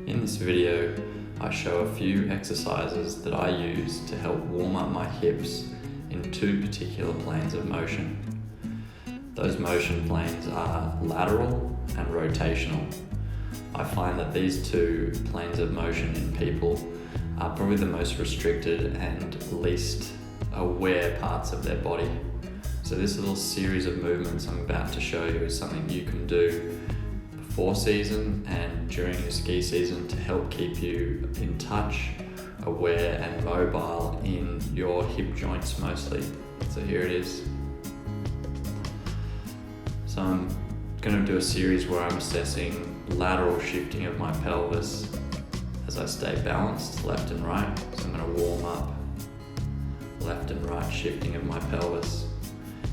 In this video, I show a few exercises that I use to help warm up my hips in two particular planes of motion. Those motion planes are lateral and rotational. I find that these two planes of motion in people are probably the most restricted and least aware parts of their body. So this little series of movements I'm about to show you is something you can do before season and during your ski season to help keep you in touch, aware and mobile in your hip joints mostly. So here it is. So I'm going to do a series where I'm assessing lateral shifting of my pelvis as I stay balanced left and right. So I'm going to warm up left and right shifting of my pelvis.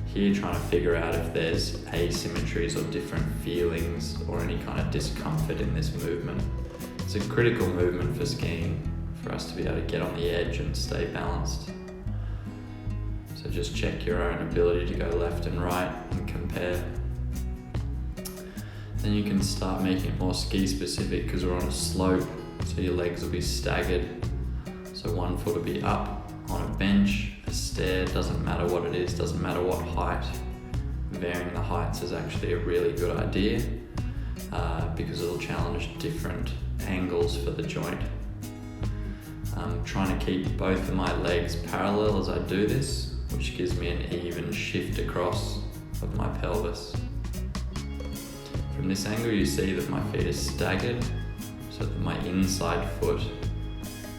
Here trying to figure out if there's asymmetries or different feelings or any kind of discomfort in this movement. It's a critical movement for skiing for us to be able to get on the edge and stay balanced. So just check your own ability to go left and right and compare. Then you can start making it more ski specific because we're on a slope, so your legs will be staggered. So one foot will be up on a bench, a stair, doesn't matter what it is, doesn't matter what height. Varying the heights is actually a really good idea because it'll challenge different angles for the joint. I'm trying to keep both of my legs parallel as I do this, which gives me an even shift across of my pelvis. From this angle you see that my feet are staggered so that my inside foot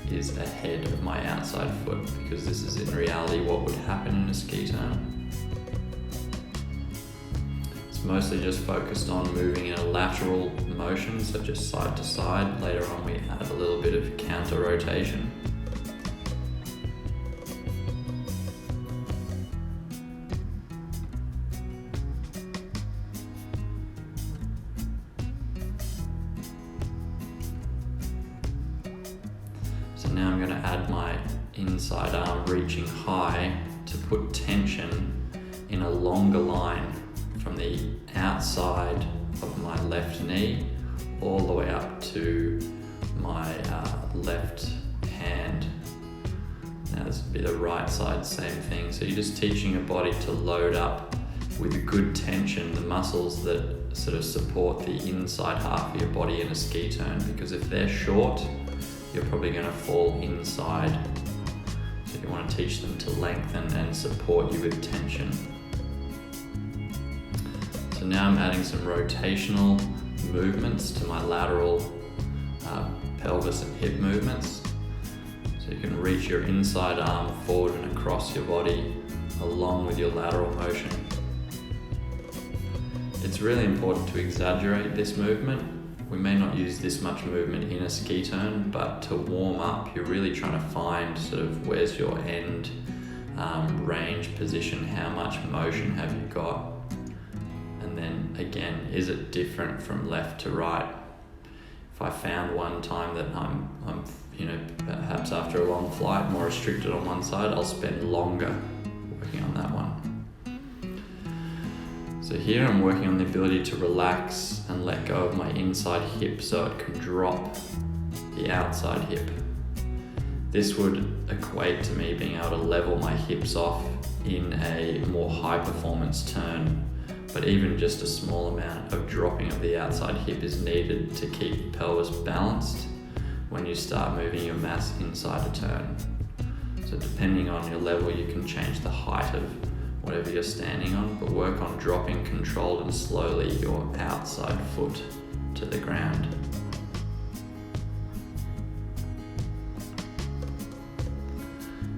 is ahead of my outside foot, because this is in reality what would happen in a ski turn. It's mostly just focused on moving in a lateral motion, so just side to side. Later on we add a little bit of counter rotation. So now I'm going to add my inside arm reaching high to put tension in a longer line from the outside of my left knee all the way up to my left hand. Now this would be the right side, same thing. So you're just teaching your body to load up with good tension the muscles that sort of support the inside half of your body in a ski turn, because if they're short, you're probably going to fall inside. So you want to teach them to lengthen and support you with tension. So now I'm adding some rotational movements to my lateral pelvis and hip movements. So you can reach your inside arm forward and across your body along with your lateral motion. It's really important to exaggerate this movement. We may not use this much movement in a ski turn, but to warm up, you're really trying to find sort of where's your end range position, how much motion have you got, and then again, is it different from left to right? If I found one time that I'm perhaps after a long flight more restricted on one side, I'll spend longer working on that one. So here I'm working on the ability to relax and let go of my inside hip so it can drop the outside hip. This would equate to me being able to level my hips off in a more high performance turn, but even just a small amount of dropping of the outside hip is needed to keep the pelvis balanced when you start moving your mass inside a turn. So depending on your level, you can change the height of whatever you're standing on, but work on dropping controlled and slowly your outside foot to the ground.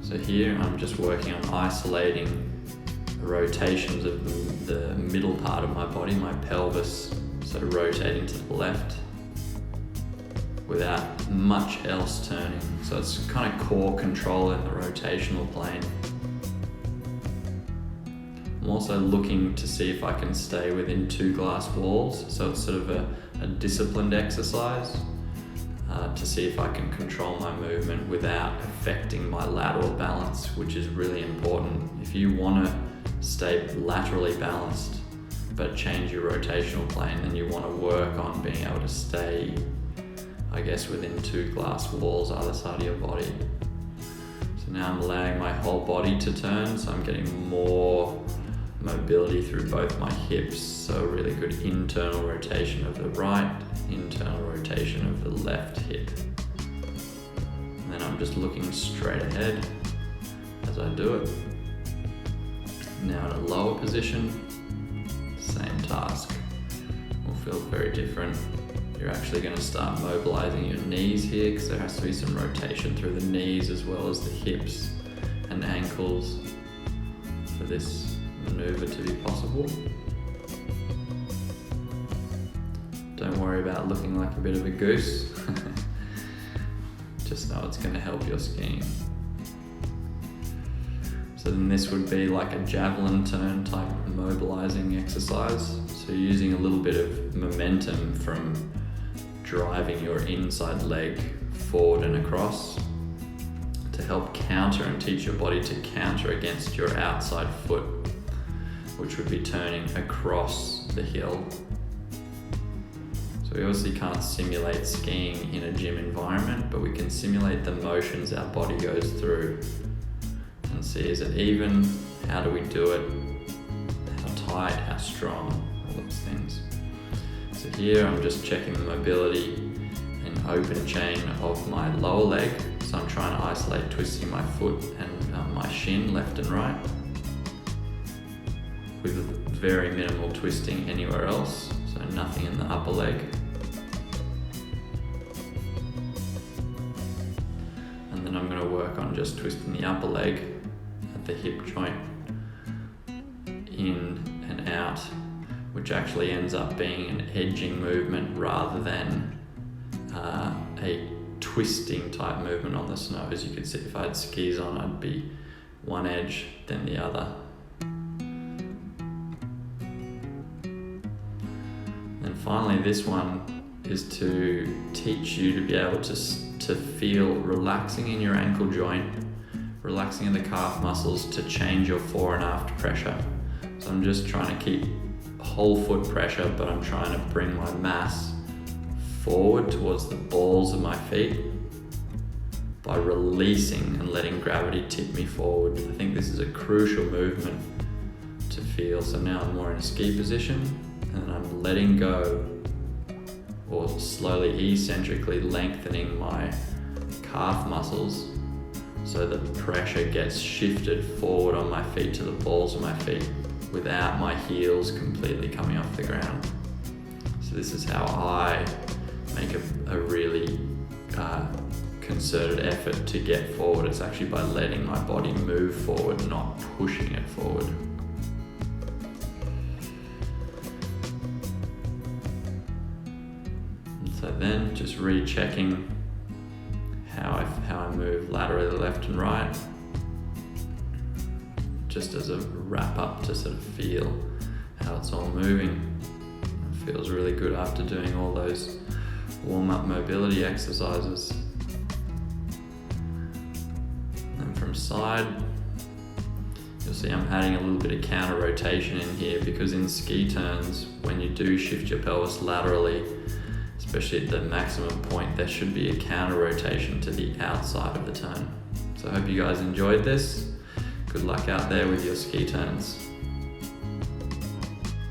So here I'm just working on isolating the rotations of the middle part of my body, my pelvis, so rotating to the left without much else turning. So it's kind of core control in the rotational plane. I'm also looking to see if I can stay within two glass walls, so it's sort of a disciplined exercise to see if I can control my movement without affecting my lateral balance, which is really important. If you want to stay laterally balanced but change your rotational plane, then you want to work on being able to stay I guess within 2 glass walls either side of your body. So now I'm allowing my whole body to turn, so I'm getting more mobility through both my hips. So really good internal rotation of the right, internal rotation of the left hip. And then I'm just looking straight ahead as I do it. Now in a lower position, same task. Will feel very different. You're actually going to start mobilizing your knees here, because there has to be some rotation through the knees as well as the hips and ankles for this maneuver to be possible. Don't worry about looking like a bit of a goose. Just know it's going to help your skiing. So then this would be like a javelin turn type mobilizing exercise. So using a little bit of momentum from driving your inside leg forward and across to help counter and teach your body to counter against your outside foot, which would be turning across the hill. So we obviously can't simulate skiing in a gym environment, but we can simulate the motions our body goes through and see, is it even? How do we do it? How tight? How strong? All those things. So here I'm just checking the mobility and open chain of my lower leg. So I'm trying to isolate twisting my foot and my shin left and right, with very minimal twisting anywhere else, so nothing in the upper leg. And then I'm going to work on just twisting the upper leg at the hip joint in and out, which actually ends up being an edging movement rather than a twisting type movement on the snow. As you can see, if I had skis on, I'd be one edge then the other. And finally, this one is to teach you to be able to feel relaxing in your ankle joint, relaxing in the calf muscles to change your fore and aft pressure. So I'm just trying to keep whole foot pressure, but I'm trying to bring my mass forward towards the balls of my feet by releasing and letting gravity tip me forward. I think this is a crucial movement to feel. So now I'm more in a ski position and I'm letting go, or slowly eccentrically lengthening my calf muscles so that pressure gets shifted forward on my feet to the balls of my feet without my heels completely coming off the ground. So this is how I make a really concerted effort to get forward. It's actually by letting my body move forward, not pushing it forward. And so then just rechecking how I move laterally left and right, just as a wrap up to sort of feel how it's all moving. It feels really good after doing all those warm-up mobility exercises. And from side, you'll see I'm adding a little bit of counter rotation in here, because in ski turns, when you do shift your pelvis laterally, especially at the maximum point, there should be a counter rotation to the outside of the turn. So I hope you guys enjoyed this. Good luck out there with your ski turns.